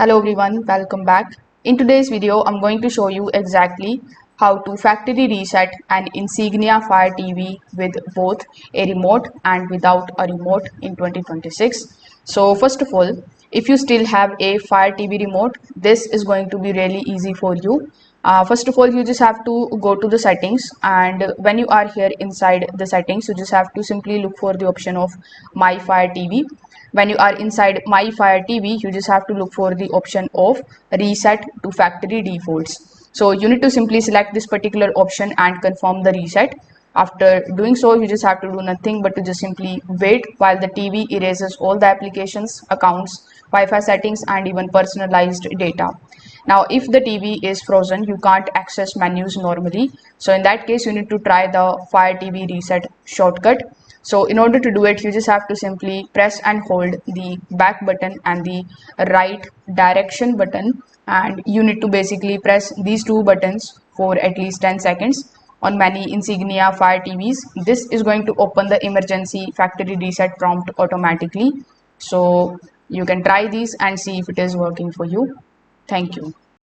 Hello everyone, welcome back. In today's video, I'm going to show you exactly how to factory reset an Insignia Fire TV with both a remote and without a remote in 2026. So first of all, if you still have a Fire TV remote, this is going to be really easy for you. First of all, you just have to go to the settings, and when you are here inside the settings, you just have to simply look for the option of My Fire TV. When you are inside My Fire TV, you just have to look for the option of reset to factory defaults. So you need to simply select this particular option and confirm the reset. After doing so, you just have to do nothing but to just simply wait while the TV erases all the applications, accounts, Wi-Fi settings, and even personalized data. Now, if the TV is frozen, you can't access menus normally. So in that case, you need to try the Fire TV reset shortcut. So in order to do it, you just have to simply press and hold the back button and the right direction button, and you need to basically press these two buttons for at least 10 seconds. On many Insignia Fire TVs, this is going to open the emergency factory reset prompt automatically. So you can try these and see if it is working for you. Thank you.